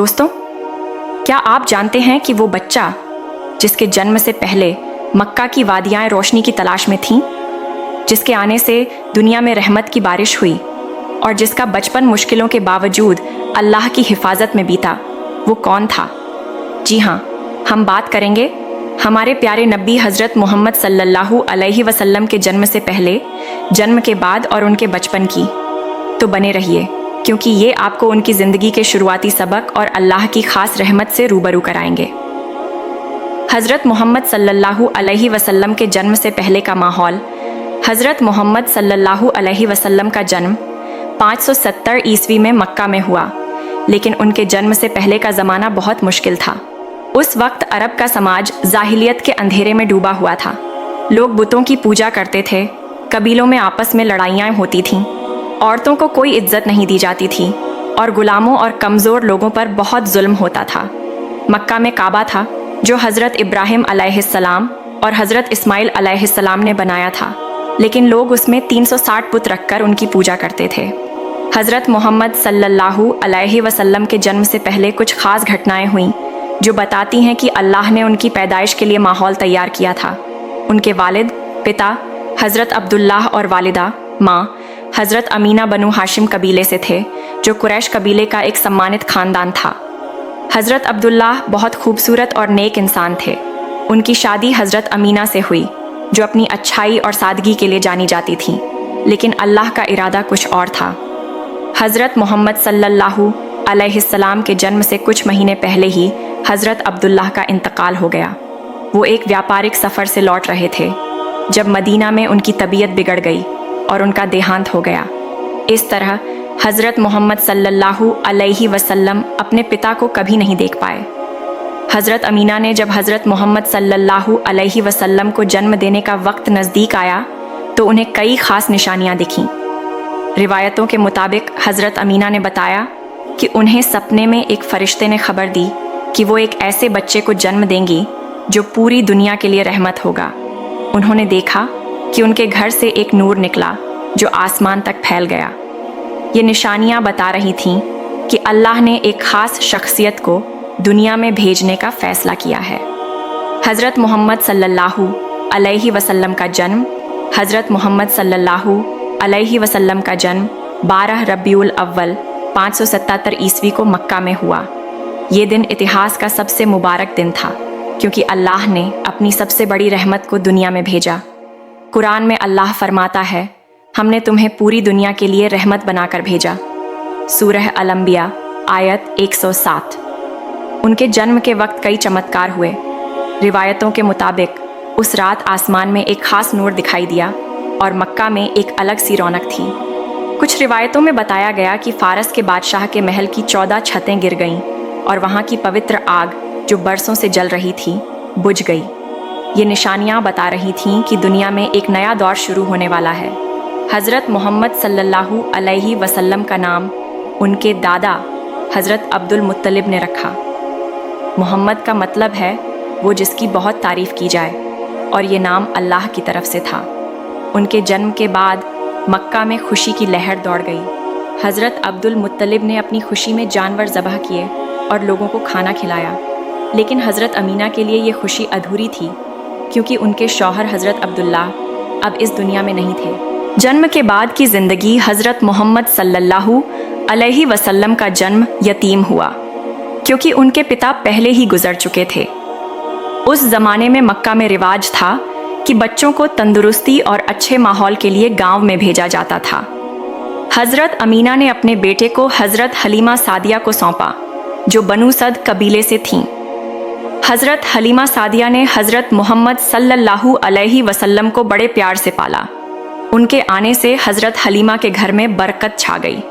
दोस्तों, क्या आप जानते हैं कि वो बच्चा जिसके जन्म से पहले मक्का की वादियाँ रोशनी की तलाश में थीं, जिसके आने से दुनिया में रहमत की बारिश हुई और जिसका बचपन मुश्किलों के बावजूद अल्लाह की हिफाजत में बीता, वो कौन था? जी हाँ, हम बात करेंगे हमारे प्यारे नबी हज़रत मोहम्मद सल्लल्लाहु अलैहि वसल्लम के जन्म से पहले, जन्म के बाद और उनके बचपन की। तो बने रहिए, क्योंकि ये आपको उनकी ज़िंदगी के शुरुआती सबक और अल्लाह की ख़ास रहमत से रूबरू कराएंगे। हज़रत मोहम्मद सल्लल्लाहु अलैहि वसल्लम के जन्म से पहले का माहौल। हज़रत मोहम्मद सल्लल्लाहु अलैहि वसल्लम का जन्म 570 ईस्वी में मक्का में हुआ, लेकिन उनके जन्म से पहले का ज़माना बहुत मुश्किल था। उस वक्त अरब का समाज जाहिलियत के अंधेरे में डूबा हुआ था। लोग बुतों की पूजा करते थे, कबीलों में आपस में लड़ाइयाँ होती थीं, औरतों को कोई इज्जत नहीं दी जाती थी और गुलामों और कमज़ोर लोगों पर बहुत जुल्म होता था। मक्का में काबा था, जो हज़रत इब्राहिम अलैहिस्सलाम और हज़रत इस्माइल अलैहिस्सलाम ने बनाया था, लेकिन लोग उसमें 360 बुत रखकर उनकी पूजा करते थे। हज़रत मोहम्मद सल्लल्लाहु अलैहि वसल्लम के जन्म से पहले कुछ ख़ास घटनाएं हुईं जो बताती हैं कि अल्लाह ने उनकी पैदाइश के लिए माहौल तैयार किया था। उनके वालिद, पिता हज़रत अब्दुल्लाह और वालिदा माँ हज़रत अमीना बनु हाशिम कबीले से थे, जो कुरैश कबीले का एक सम्मानित ख़ानदान था। हज़रत अब्दुल्लाह बहुत खूबसूरत और नेक इंसान थे। उनकी शादी हज़रत अमीना से हुई, जो अपनी अच्छाई और सादगी के लिए जानी जाती थीं, लेकिन अल्लाह का इरादा कुछ और था। हज़रत मोहम्मद सल्लल्लाहु अलैहिस्सलाम के जन्म से कुछ महीने पहले ही हज़रत अब्दुल्लाह का इंतकाल हो गया। वो एक व्यापारिक सफ़र से लौट रहे थे जब मदीना में उनकी तबीयत बिगड़ गई और उनका देहांत हो गया। इस तरह हज़रत मोहम्मद सल्लल्लाहु अलैहि वसल्लम अपने पिता को कभी नहीं देख पाए। हज़रत अमीना ने जब हज़रत मोहम्मद सल्लल्लाहु अलैहि वसल्लम को जन्म देने का वक्त नज़दीक आया तो उन्हें कई ख़ास निशानियाँ दिखीं। रिवायतों के मुताबिक हज़रत अमीना ने बताया कि उन्हें सपने में एक फ़रिश्ते ने खबर दी कि वो एक ऐसे बच्चे को जन्म देंगी जो पूरी दुनिया के लिए रहमत होगा। उन्होंने देखा कि उनके घर से एक नूर निकला जो आसमान तक फैल गया। ये निशानियाँ बता रही थीं कि अल्लाह ने एक ख़ास शख्सियत को दुनिया में भेजने का फ़ैसला किया है। हज़रत मोहम्मद सल्लल्लाहु अलैहि वसल्लम का जन्म। हज़रत मोहम्मद सल्लल्लाहु अलैहि वसल्लम का जन्म 12 रबीउल अव्वल 577 ईस्वी को मक्का में हुआ। ये दिन इतिहास का सबसे मुबारक दिन था, क्योंकि अल्लाह ने अपनी सबसे बड़ी रहमत को दुनिया में भेजा। कुरान में अल्लाह फरमाता है, हमने तुम्हें पूरी दुनिया के लिए रहमत बनाकर भेजा। सूरह अल-अंबिया आयत 107। उनके जन्म के वक्त कई चमत्कार हुए। रिवायतों के मुताबिक उस रात आसमान में एक ख़ास नूर दिखाई दिया और मक्का में एक अलग सी रौनक थी। कुछ रिवायतों में बताया गया कि फ़ारस के बादशाह के महल की 14 छतें गिर गईं और वहाँ की पवित्र आग जो बरसों से जल रही थी बुझ गई। ये निशानियाँ बता रही थीं कि दुनिया में एक नया दौर शुरू होने वाला है। हज़रत मोहम्मद सल्लल्लाहु अलैहि वसल्लम का नाम उनके दादा हज़रत अब्दुल मुत्तलिब ने रखा। मोहम्मद का मतलब है वो जिसकी बहुत तारीफ़ की जाए, और ये नाम अल्लाह की तरफ से था। उनके जन्म के बाद मक्का में खुशी की लहर दौड़ गई। हज़रत अब्दुल मुत्तलिब ने अपनी खुशी में जानवर ज़बह किए और लोगों को खाना खिलाया, लेकिन हज़रत अमीना के लिए ये खुशी अधूरी थी, क्योंकि उनके शौहर हज़रत अब्दुल्लाह अब इस दुनिया में नहीं थे। जन्म के बाद की ज़िंदगी। हज़रत मोहम्मद सल्लल्लाहु अलैहि वसल्लम का जन्म यतीम हुआ, क्योंकि उनके पिता पहले ही गुजर चुके थे। उस ज़माने में मक्का में रिवाज था कि बच्चों को तंदुरुस्ती और अच्छे माहौल के लिए गांव में भेजा जाता था। हज़रत अमीना ने अपने बेटे को हज़रत हलीमा सादिया को सौंपा, जो बनु सद कबीले से थीं। हज़रत हलीमा सादिया ने हज़रत मोहम्मद सल्लल्लाहु अलैहि वसल्लम को बड़े प्यार से पाला। उनके आने से हज़रत हलीमा के घर में बरकत छा गई।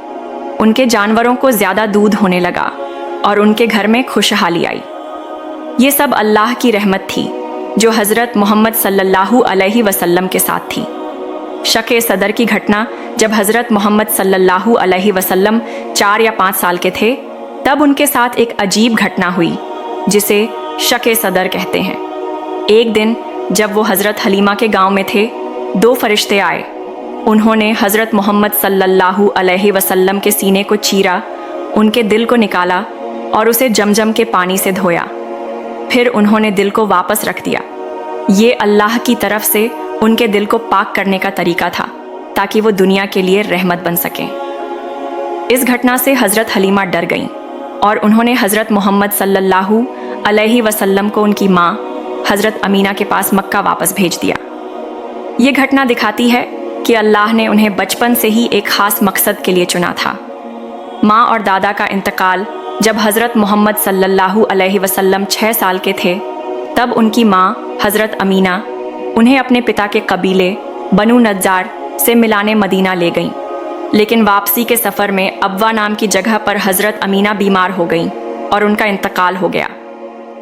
उनके जानवरों को ज़्यादा दूध होने लगा और उनके घर में खुशहाली आई। ये सब अल्लाह की रहमत थी जो हज़रत मोहम्मद सल्लल्लाहु अलैहि वसल्लम के साथ थी। शक़े सदर की घटना। जब हज़रत मोहम्मद सल्लल्लाहु अलैहि वसल्लम 4 या 5 साल के थे, तब उनके साथ एक अजीब घटना हुई जिसे शक़े सदर कहते हैं। एक दिन जब वो हज़रत हलीमा के गांव में थे, 2 फरिश्ते आए। उन्होंने हज़रत मोहम्मद सल्लल्लाहु अलैहि वसल्लम के सीने को चीरा, उनके दिल को निकाला और उसे जमजम के पानी से धोया। फिर उन्होंने दिल को वापस रख दिया। ये अल्लाह की तरफ से उनके दिल को पाक करने का तरीका था ताकि वो दुनिया के लिए रहमत बन सकें। इस घटना से हज़रत हलीमा डर गईं और उन्होंने हज़रत मोहम्मद सल्लल्लाहु अलैहि वसल्लम को उनकी माँ हज़रत अमीना के पास मक्का वापस भेज दिया। ये घटना दिखाती है कि अल्लाह ने उन्हें बचपन से ही एक ख़ास मकसद के लिए चुना था। माँ और दादा का इंतकाल जब हज़रत मोहम्मद सल्लल्लाहु अलैहि वसल्लम 6 साल के थे, तब उनकी माँ हज़रत अमीना उन्हें अपने पिता के कबीले बनु नज्जार से मिलाने मदीना ले गईं। लेकिन वापसी के सफ़र में अब्वा नाम की जगह पर हज़रत अमीना बीमार हो गईं और उनका इंतकाल हो गया।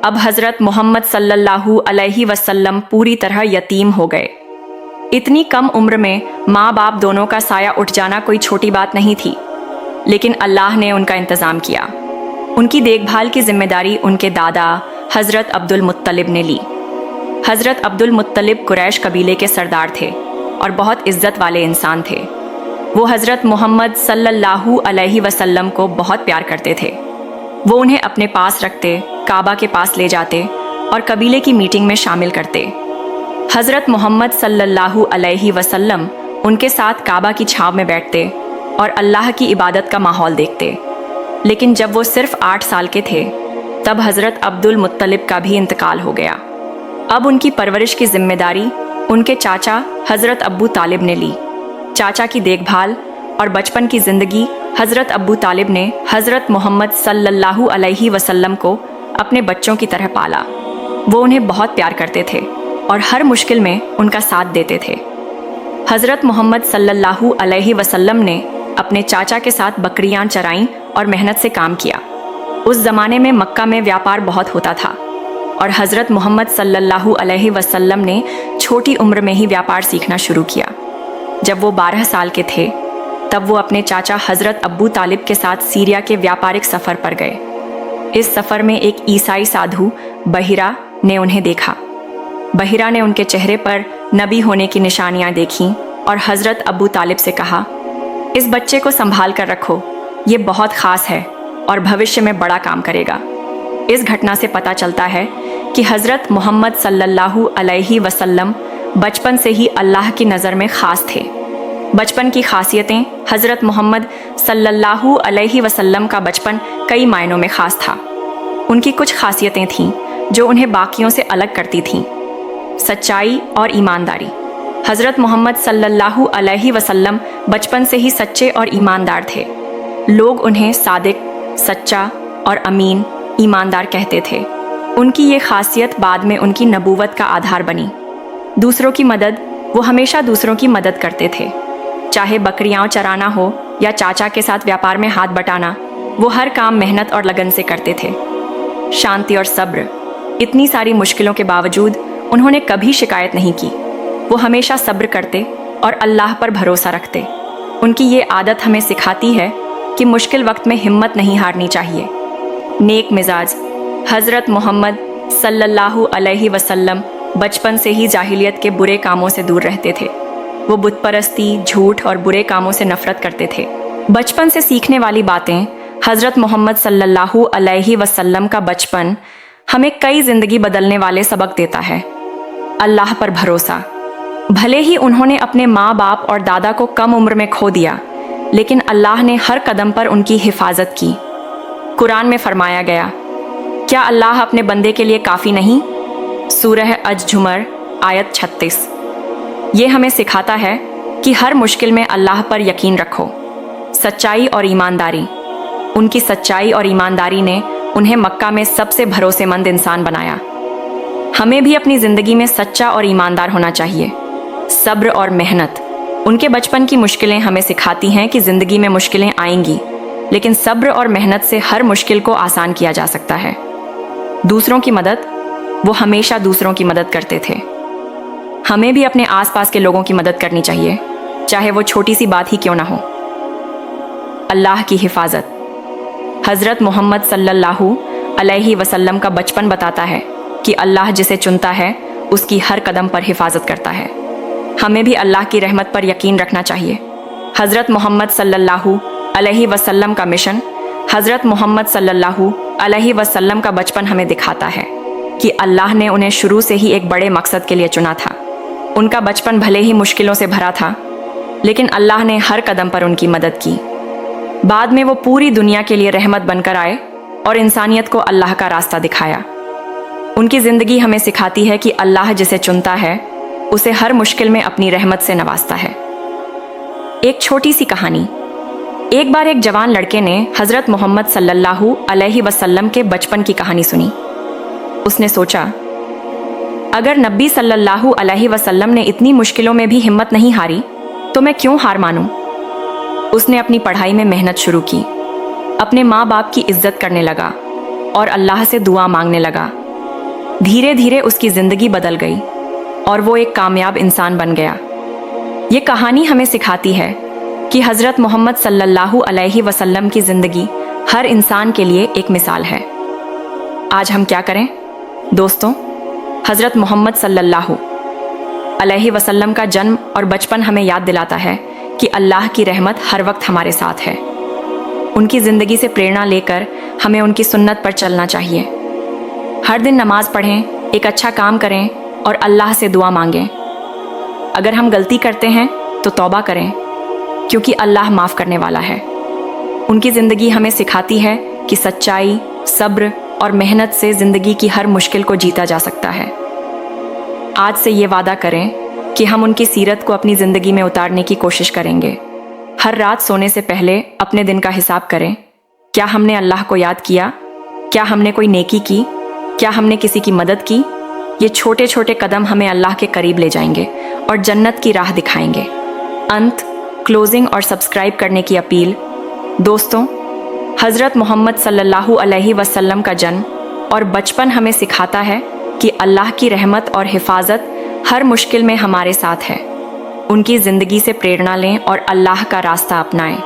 अब हज़रत मोहम्मद सल्लल्लाहु अलैहि वसल्लम पूरी तरह यतीम हो गए। इतनी कम उम्र में माँ बाप दोनों का साया उठ जाना कोई छोटी बात नहीं थी, लेकिन अल्लाह ने उनका इंतज़ाम किया। उनकी देखभाल की जिम्मेदारी उनके दादा हज़रत अब्दुल मुत्तलिब ने ली। हज़रत अब्दुल मुत्तलिब कुरैश कबीले के सरदार थे और बहुत इज्जत वाले इंसान थे। वो हज़रत मोहम्मद सल्लल्लाहु अलैहि वसल्लम को बहुत प्यार करते थे। वो उन्हें अपने पास रखते, काबा के पास ले जाते और कबीले की मीटिंग में शामिल करते। हज़रत मोहम्मद सल्लल्लाहु अलैहि वसल्लम उनके साथ काबा की छाँव में बैठते और अल्लाह की इबादत का माहौल देखते। लेकिन जब वो सिर्फ 8 साल के थे, तब हज़रत अब्दुल मुत्तलिब का भी इंतकाल हो गया। अब उनकी परवरिश की जिम्मेदारी उनके चाचा हज़रत अब्बू तालिब ने ली। चाचा की देखभाल और बचपन की ज़िंदगी हज़रत अब्बू तालिब ने हज़रत मोहम्मद सल्लल्लाहु अलैहि वसल्लम को अपने बच्चों की तरह पाला। वो उन्हें बहुत प्यार करते थे और हर मुश्किल में उनका साथ देते थे। हज़रत मोहम्मद सल्लल्लाहु अलैहि वसल्लम ने अपने चाचा के साथ बकरियां चराईं और मेहनत से काम किया। उस ज़माने में मक्का में व्यापार बहुत होता था और हज़रत मोहम्मद सल्लल्लाहु अलैहि वसल्लम ने छोटी उम्र में ही व्यापार सीखना शुरू किया। जब वो 12 साल के थे, तब वो अपने चाचा हज़रत अब्बू तालिब के साथ सीरिया के व्यापारिक सफ़र पर गए। इस सफ़र में एक ईसाई साधु बहिरा ने उन्हें देखा। बहिरा ने उनके चेहरे पर नबी होने की निशानियां देखीं और हज़रत अब्बू तालिब से कहा, इस बच्चे को संभाल कर रखो, ये बहुत ख़ास है और भविष्य में बड़ा काम करेगा। इस घटना से पता चलता है कि हज़रत मोहम्मद सल्लल्लाहु अलैहि वसल्लम बचपन से ही अल्लाह की नज़र में ख़ास थे। बचपन की खासियतें हज़रत मोहम्मद सल्लल्लाहु अलैहि वसल्लम का बचपन कई मायनों में ख़ास था। उनकी कुछ खासियतें थीं जो उन्हें बाकियों से अलग करती थीं। सच्चाई और ईमानदारी। हज़रत मोहम्मद सल्लल्लाहु अलैहि वसल्लम बचपन से ही सच्चे और ईमानदार थे। लोग उन्हें सादिक, सच्चा और अमीन, ईमानदार कहते थे। उनकी ये खासियत बाद में उनकी नबूवत का आधार बनी। दूसरों की मदद। वो हमेशा दूसरों की मदद करते थे, चाहे बकरियां चराना हो या चाचा के साथ व्यापार में हाथ बटाना। वो हर काम मेहनत और लगन से करते थे। शांति और सब्र। इतनी सारी मुश्किलों के बावजूद उन्होंने कभी शिकायत नहीं की। वो हमेशा सब्र करते और अल्लाह पर भरोसा रखते। उनकी ये आदत हमें सिखाती है कि मुश्किल वक्त में हिम्मत नहीं हारनी चाहिए। नेक मिजाज। हज़रत मोहम्मद सल्लल्लाहु अलैहि वसल्लम बचपन से ही जाहिलियत के बुरे कामों से दूर रहते थे। वो बुत परस्ती, झूठ और बुरे कामों से नफरत करते थे। बचपन से सीखने वाली बातें। हज़रत मोहम्मद सल्लल्लाहु अलैहि वसल्लम का बचपन हमें कई ज़िंदगी बदलने वाले सबक देता है। अल्लाह पर भरोसा। भले ही उन्होंने अपने माँ बाप और दादा को कम उम्र में खो दिया, लेकिन अल्लाह ने हर कदम पर उनकी हिफाजत की। कुरान में फरमाया गया, क्या अल्लाह अपने बंदे के लिए काफ़ी नहीं? सूरह अज-झुमर आयत 36। ये हमें सिखाता है कि हर मुश्किल में अल्लाह पर यकीन रखो। सच्चाई और ईमानदारी। उनकी सच्चाई और ईमानदारी ने उन्हें मक्का में सबसे भरोसेमंद इंसान बनाया। हमें भी अपनी ज़िंदगी में सच्चा और ईमानदार होना चाहिए। सब्र और मेहनत। उनके बचपन की मुश्किलें हमें सिखाती हैं कि ज़िंदगी में मुश्किलें आएंगी, लेकिन सब्र और मेहनत से हर मुश्किल को आसान किया जा सकता है। दूसरों की मदद। वो हमेशा दूसरों की मदद करते थे। हमें भी अपने आसपास के लोगों की मदद करनी चाहिए, चाहे वो छोटी सी बात ही क्यों ना हो। अल्लाह की हिफाजत। हज़रत मोहम्मद सल्लल्लाहु अलैहि वसल्लम का बचपन बताता है कि अल्लाह जिसे चुनता है उसकी हर कदम पर हिफाजत करता है। हमें भी अल्लाह की रहमत पर यकीन रखना चाहिए। हज़रत मोहम्मद सल्लल्लाहु अलैहि वसल्लम का मिशन। हज़रत मोहम्मद सल्लल्लाहु अलैहि वसल्लम का बचपन हमें दिखाता है कि अल्लाह ने उन्हें शुरू से ही एक बड़े मकसद के लिए चुना था। उनका बचपन भले ही मुश्किलों से भरा था, लेकिन अल्लाह ने हर कदम पर उनकी मदद की। बाद में वो पूरी दुनिया के लिए रहमत बनकर आए और इंसानियत को अल्लाह का रास्ता दिखाया। उनकी ज़िंदगी हमें सिखाती है कि अल्लाह जिसे चुनता है उसे हर मुश्किल में अपनी रहमत से नवाजता है। एक छोटी सी कहानी। एक बार एक जवान लड़के ने हज़रत मोहम्मद सल्लल्लाहु अलैहि वसल्लम के बचपन की कहानी सुनी। उसने सोचा, अगर नबी सल्लल्लाहु अलैहि वसल्लम ने इतनी मुश्किलों में भी हिम्मत नहीं हारी तो मैं क्यों हार मानूं? उसने अपनी पढ़ाई में मेहनत शुरू की, अपने माँ बाप की इज्जत करने लगा और अल्लाह से दुआ मांगने लगा। धीरे धीरे उसकी ज़िंदगी बदल गई और वो एक कामयाब इंसान बन गया। ये कहानी हमें सिखाती है कि हज़रत मोहम्मद सल्लल्लाहु अलैहि वसल्लम की ज़िंदगी हर इंसान के लिए एक मिसाल है। आज हम क्या करें दोस्तों? हज़रत मोहम्मद सल्लल्लाहु अलैहि वसल्लम का जन्म और बचपन हमें याद दिलाता है कि अल्लाह की रहमत हर वक्त हमारे साथ है। उनकी ज़िंदगी से प्रेरणा लेकर हमें उनकी सुन्नत पर चलना चाहिए। हर दिन नमाज पढ़ें, एक अच्छा काम करें और अल्लाह से दुआ मांगें। अगर हम गलती करते हैं तो तौबा करें, क्योंकि अल्लाह माफ़ करने वाला है। उनकी ज़िंदगी हमें सिखाती है कि सच्चाई, सब्र और मेहनत से ज़िंदगी की हर मुश्किल को जीता जा सकता है। आज से ये वादा करें कि हम उनकी सीरत को अपनी ज़िंदगी में उतारने की कोशिश करेंगे। हर रात सोने से पहले अपने दिन का हिसाब करें। क्या हमने अल्लाह को याद किया? क्या हमने कोई नेकी की? क्या हमने किसी की मदद की? ये छोटे छोटे कदम हमें अल्लाह के करीब ले जाएंगे और जन्नत की राह दिखाएंगे। अंत, क्लोजिंग और सब्सक्राइब करने की अपील। दोस्तों, हज़रत मोहम्मद सल्लल्लाहु अलैहि वसल्लम का जन्म और बचपन हमें सिखाता है कि अल्लाह की रहमत और हिफाजत हर मुश्किल में हमारे साथ है। उनकी ज़िंदगी से प्रेरणा लें और अल्लाह का रास्ता अपनाएं।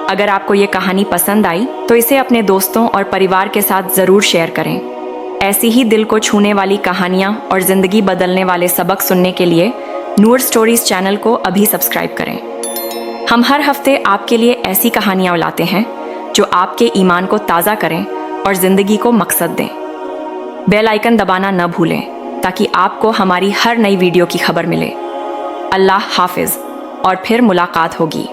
अगर आपको ये कहानी पसंद आई तो इसे अपने दोस्तों और परिवार के साथ ज़रूर शेयर करें। ऐसी ही दिल को छूने वाली कहानियाँ और ज़िंदगी बदलने वाले सबक सुनने के लिए नूर स्टोरीज़ चैनल को अभी सब्सक्राइब करें। हम हर हफ्ते आपके लिए ऐसी कहानियाँ लाते हैं जो आपके ईमान को ताज़ा करें और ज़िंदगी को मकसद दें। बेल आइकन दबाना न भूलें ताकि आपको हमारी हर नई वीडियो की खबर मिले। अल्लाह हाफिज़ और फिर मुलाकात होगी।